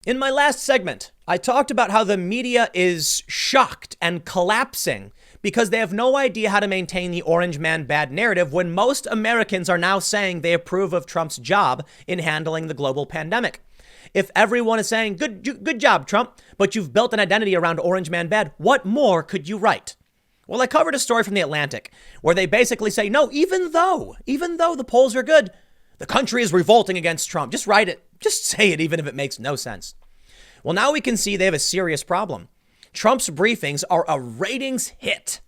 In my last segment, I talked about how the media is shocked and collapsing because they have no idea how to maintain the orange man bad narrative when most Americans are now saying they approve of Trump's job in handling the global pandemic. If everyone is saying, good job, Trump, but you've built an identity around orange man bad, what more could you write? Well, I covered a story from The Atlantic where they basically say, no, even though the polls are good, the country is revolting against Trump. Just write it. Just say it, even if it makes no sense. Well, now we can see they have a serious problem. Trump's briefings are a ratings hit.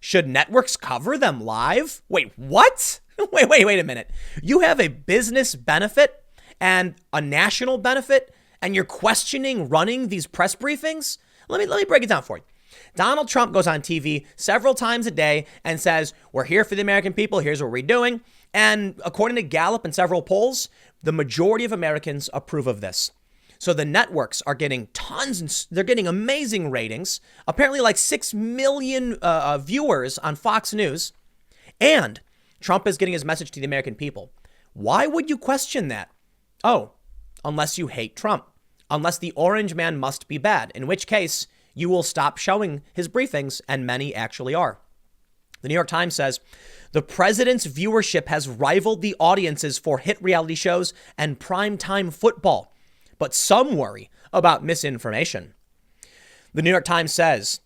Should networks cover them live? Wait, what? Wait a minute. You have a business benefit and a national benefit, and you're questioning running these press briefings? Let me break it down for you. Donald Trump goes on TV several times a day and says, we're here for the American people. Here's what we're doing. And according to Gallup and several polls, the majority of Americans approve of this. So the networks are getting tons and they're getting amazing ratings, apparently like 6 million viewers on Fox News. And Trump is getting his message to the American people. Why would you question that? Oh, unless you hate Trump, unless the orange man must be bad, in which case you will stop showing his briefings, and many actually are. The New York Times says the president's viewership has rivaled the audiences for hit reality shows and primetime football, but some worry about misinformation. The New York Times says,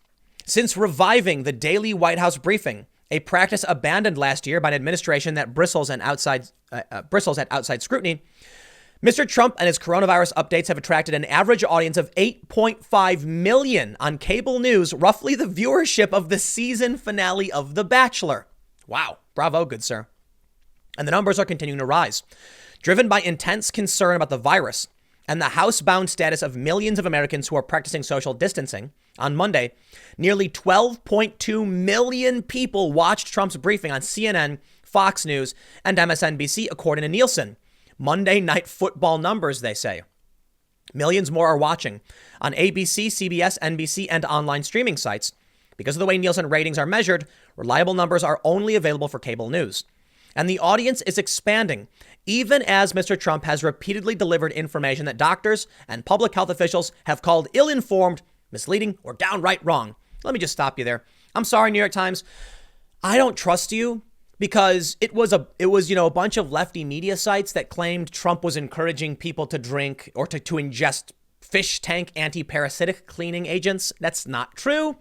since reviving the daily White House briefing, a practice abandoned last year by an administration that bristles at outside scrutiny, Mr. Trump and his coronavirus updates have attracted an average audience of 8.5 million on cable news, roughly the viewership of the season finale of The Bachelor. Wow. Bravo, good sir. And the numbers are continuing to rise, driven by intense concern about the virus and the housebound status of millions of Americans who are practicing social distancing. On Monday, nearly 12.2 million people watched Trump's briefing on CNN, Fox News, and MSNBC, according to Nielsen. Monday Night Football numbers, they say. Millions more are watching on ABC, CBS, NBC, and online streaming sites. Because of the way Nielsen ratings are measured, reliable numbers are only available for cable news. And the audience is expanding, even as Mr. Trump has repeatedly delivered information that doctors and public health officials have called ill-informed, misleading, or downright wrong. Let me just stop you there. I'm sorry, New York Times. I don't trust you. Because it was a bunch of lefty media sites that claimed Trump was encouraging people to drink or to ingest fish tank anti-parasitic cleaning agents. That's not true.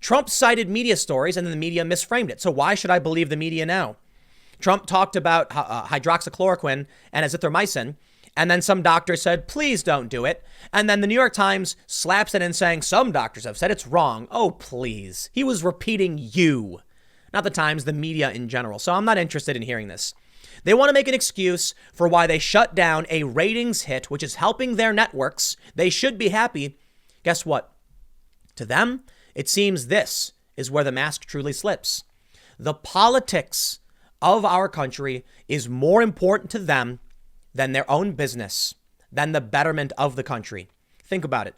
Trump cited media stories and then the media misframed it. So why should I believe the media now? Trump talked about hydroxychloroquine and azithromycin, and then some doctor said, please don't do it. And then the New York Times slaps it in saying some doctors have said it's wrong. Oh, please. He was repeating you. Not the Times, the media in general. So I'm not interested in hearing this. They want to make an excuse for why they shut down a ratings hit, which is helping their networks. They should be happy. Guess what? To them, it seems this is where the mask truly slips. The politics of our country is more important to them than their own business, than the betterment of the country. Think about it.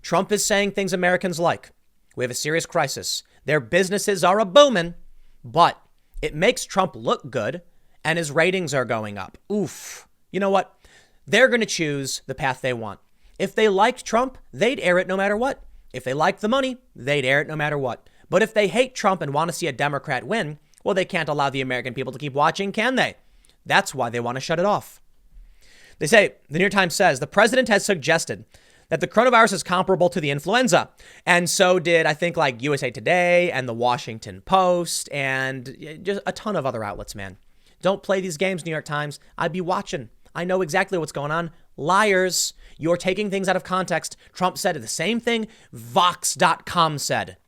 Trump is saying things Americans like. We have a serious crisis. Their businesses are a-booming. But it makes Trump look good and his ratings are going up. Oof. You know what? They're going to choose the path they want. If they liked Trump, they'd air it no matter what. If they liked the money, they'd air it no matter what. But if they hate Trump and want to see a Democrat win, well, they can't allow the American people to keep watching, can they? That's why they want to shut it off. They say, the New York Times says, the president has suggested that the coronavirus is comparable to the influenza. And so did, I think, like USA Today and the Washington Post and just a ton of other outlets, man. Don't play these games, New York Times. I'd be watching. I know exactly what's going on. Liars. You're taking things out of context. Trump said the same thing Vox.com said.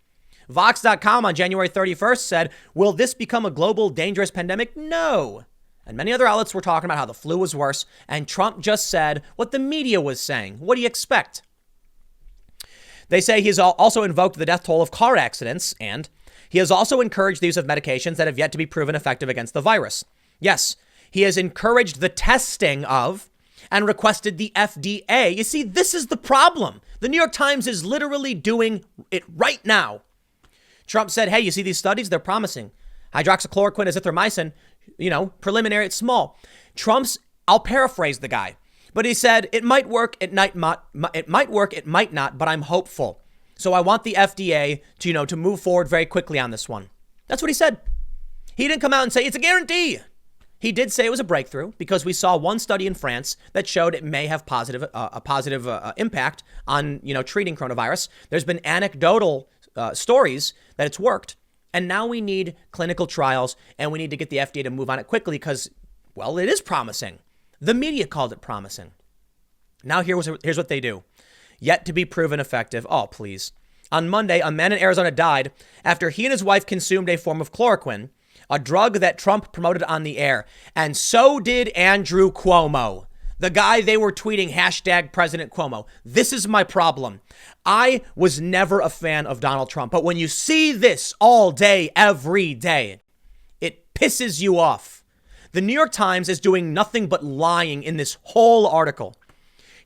Vox.com on January 31st said, will this become a global dangerous pandemic? No. And many other outlets were talking about how the flu was worse. And Trump just said what the media was saying. What do you expect? They say he's also invoked the death toll of car accidents. And he has also encouraged the use of medications that have yet to be proven effective against the virus. Yes, he has encouraged the testing of and requested the FDA. You see, this is the problem. The New York Times is literally doing it right now. Trump said, hey, you see these studies? They're promising. Hydroxychloroquine, azithromycin, preliminary, it's small. I'll paraphrase the guy, But he said, it might work, it might work, it might not, but I'm hopeful. So I want the FDA to move forward very quickly on this one. That's what he said. He didn't come out and say it's a guarantee. He did say it was a breakthrough because we saw one study in France that showed it may have a positive impact on, treating coronavirus. There's been anecdotal stories that it's worked. And now we need clinical trials and we need to get the FDA to move on it quickly because, well, it is promising. The media called it promising. Now here's what they do. Yet to be proven effective. Oh, please. On Monday, a man in Arizona died after he and his wife consumed a form of chloroquine, a drug that Trump promoted on the air. And so did Andrew Cuomo, the guy they were tweeting #President Cuomo. This is my problem. I was never a fan of Donald Trump, but when you see this all day, every day, it pisses you off. The New York Times is doing nothing but lying in this whole article.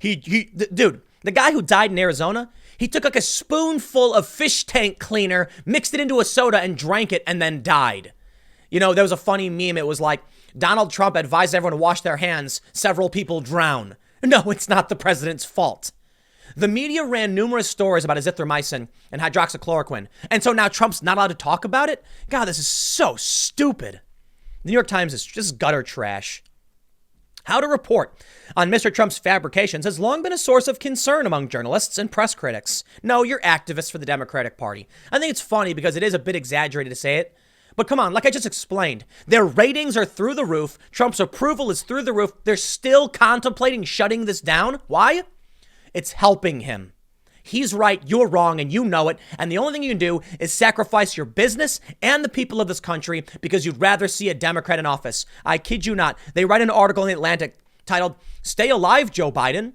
Dude, the guy who died in Arizona, he took like a spoonful of fish tank cleaner, mixed it into a soda and drank it and then died. There was a funny meme. It was like, Donald Trump advised everyone to wash their hands. Several people drown. No, it's not the president's fault. The media ran numerous stories about azithromycin and hydroxychloroquine. And so now Trump's not allowed to talk about it? God, this is so stupid. The New York Times is just gutter trash. How to report on Mr. Trump's fabrications has long been a source of concern among journalists and press critics. No, you're activists for the Democratic Party. I think it's funny because it is a bit exaggerated to say it. But come on, like I just explained, their ratings are through the roof. Trump's approval is through the roof. They're still contemplating shutting this down. Why? It's helping him. He's right, you're wrong, and you know it. And the only thing you can do is sacrifice your business and the people of this country because you'd rather see a Democrat in office. I kid you not. They write an article in The Atlantic titled, "Stay Alive, Joe Biden.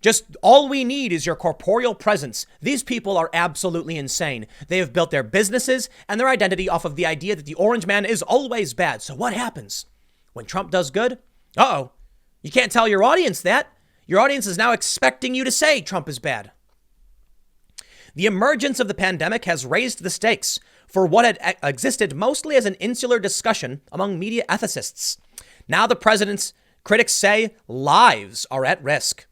Just all we need is your corporeal presence." These people are absolutely insane. They have built their businesses and their identity off of the idea that the orange man is always bad. So what happens when Trump does good? Uh-oh. You can't tell your audience that. Your audience is now expecting you to say Trump is bad. The emergence of the pandemic has raised the stakes for what had existed mostly as an insular discussion among media ethicists. Now the president's critics say lives are at risk.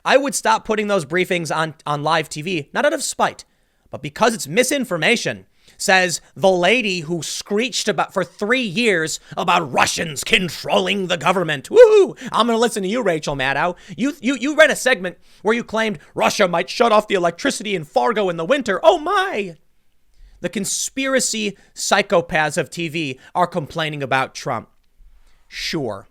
I would stop putting those briefings on live TV, not out of spite, but because it's misinformation, says the lady who screeched for 3 years about Russians controlling the government. Woo! I'm going to listen to you, Rachel Maddow. You read a segment where you claimed Russia might shut off the electricity in Fargo in the winter. Oh my! The conspiracy psychopaths of TV are complaining about Trump. Sure.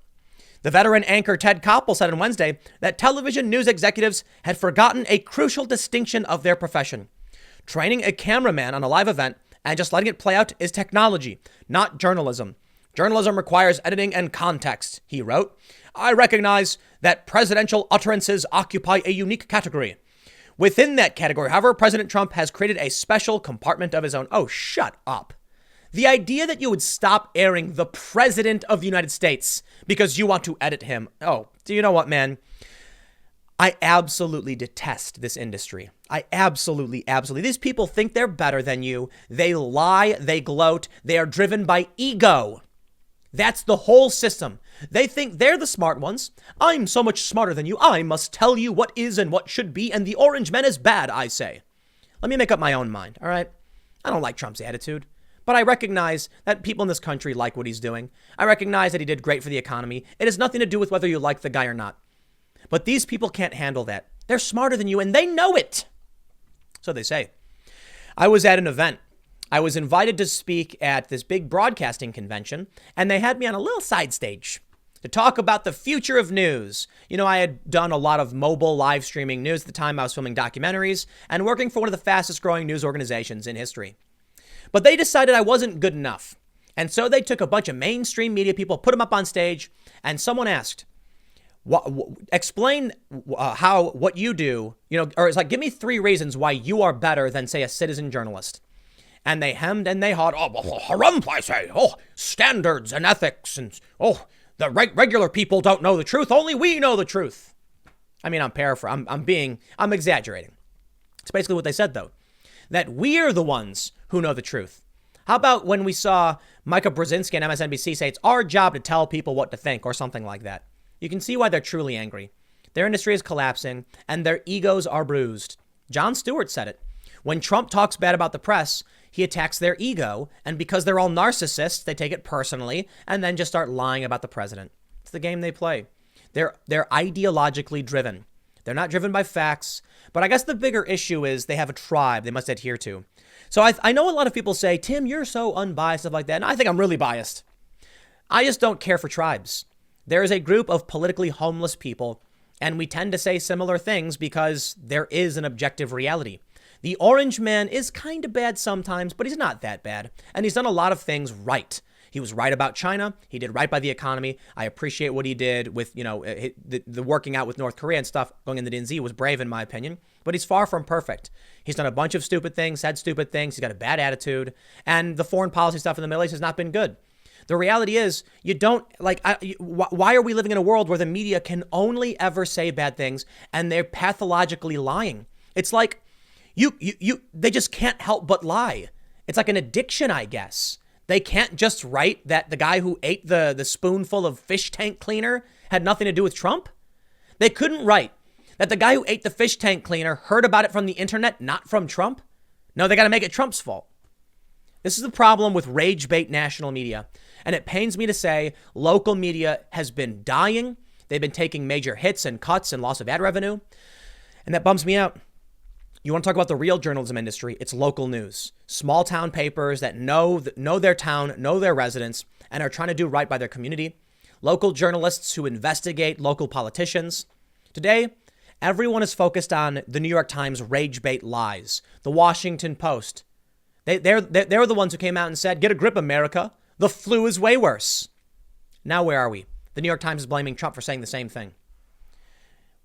The veteran anchor Ted Koppel said on Wednesday that television news executives had forgotten a crucial distinction of their profession. Training a cameraman on a live event and just letting it play out is technology, not journalism. Journalism requires editing and context, he wrote. I recognize that presidential utterances occupy a unique category. Within that category, however, President Trump has created a special compartment of his own. Oh, shut up. The idea that you would stop airing the president of the United States because you want to edit him. Oh, do you know what, man? I absolutely detest this industry. I absolutely. These people think they're better than you. They lie, they gloat, they are driven by ego. That's the whole system. They think they're the smart ones. I'm so much smarter than you. I must tell you what is and what should be, and the orange man is bad, I say. Let me make up my own mind, all right? I don't like Trump's attitude, but I recognize that people in this country like what he's doing. I recognize that he did great for the economy. It has nothing to do with whether you like the guy or not. But these people can't handle that. They're smarter than you, and they know it. So they say. I was at an event. I was invited to speak at this big broadcasting convention, and they had me on a little side stage to talk about the future of news. You know, I had done a lot of mobile live streaming news at the time. I was filming documentaries and working for one of the fastest growing news organizations in history. But they decided I wasn't good enough. And so they took a bunch of mainstream media people, put them up on stage, and someone asked, explain how what you do, or it's like, give me 3 reasons why you are better than, say, a citizen journalist. And they hemmed and they hawed. Oh, harumph, I say. Oh, standards and ethics. And, the regular people don't know the truth. Only we know the truth. I mean, I'm exaggerating. It's basically what they said, though, that we're the ones who know the truth. How about when we saw Micah Brzezinski on MSNBC say it's our job to tell people what to think or something like that? You can see why they're truly angry. Their industry is collapsing and their egos are bruised. Jon Stewart said it. When Trump talks bad about the press, he attacks their ego, and because they're all narcissists, they take it personally and then just start lying about the president. It's the game they play. They're ideologically driven. They're not driven by facts, but I guess the bigger issue is they have a tribe they must adhere to. So I know a lot of people say, Tim, you're so unbiased, stuff like that, and I think I'm really biased. I just don't care for tribes. There is a group of politically homeless people, and we tend to say similar things because there is an objective reality. The orange man is kind of bad sometimes, but he's not that bad. And he's done a lot of things right. He was right about China. He did right by the economy. I appreciate what he did with, the working out with North Korea and stuff going in the DNZ was brave in my opinion, but he's far from perfect. He's done a bunch of stupid things, said stupid things. He's got a bad attitude, and the foreign policy stuff in the Middle East has not been good. The reality is you don't why are we living in a world where the media can only ever say bad things and they're pathologically lying? It's like, they just can't help but lie. It's like an addiction, I guess. They can't just write that the guy who ate the spoonful of fish tank cleaner had nothing to do with Trump. They couldn't write that the guy who ate the fish tank cleaner heard about it from the internet, not from Trump. No, they got to make it Trump's fault. This is the problem with rage bait national media. And it pains me to say local media has been dying. They've been taking major hits and cuts and loss of ad revenue. And that bums me out. You want to talk about the real journalism industry? It's local news. Small town papers that know their town, know their residents, and are trying to do right by their community. Local journalists who investigate local politicians. Today, everyone is focused on the New York Times rage bait lies. The Washington Post. They're the ones who came out and said, get a grip, America. The flu is way worse. Now where are we? The New York Times is blaming Trump for saying the same thing.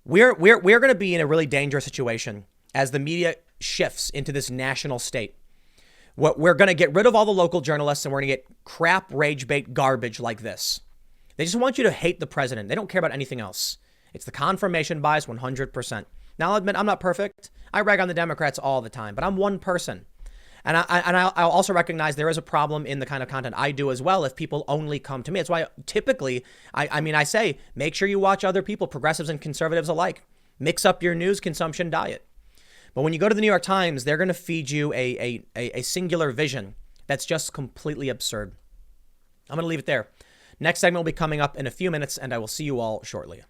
We're going to be in a really dangerous situation as the media shifts into this national state. We're going to get rid of all the local journalists and we're going to get crap rage bait garbage like this. They just want you to hate the president. They don't care about anything else. It's the confirmation bias 100%. Now I'll admit I'm not perfect. I rag on the Democrats all the time, but I'm one person. And I'll also recognize there is a problem in the kind of content I do as well if people only come to me. That's why typically, I say, make sure you watch other people, progressives and conservatives alike. Mix up your news consumption diet. But when you go to the New York Times, they're going to feed you a singular vision that's just completely absurd. I'm going to leave it there. Next segment will be coming up in a few minutes, and I will see you all shortly.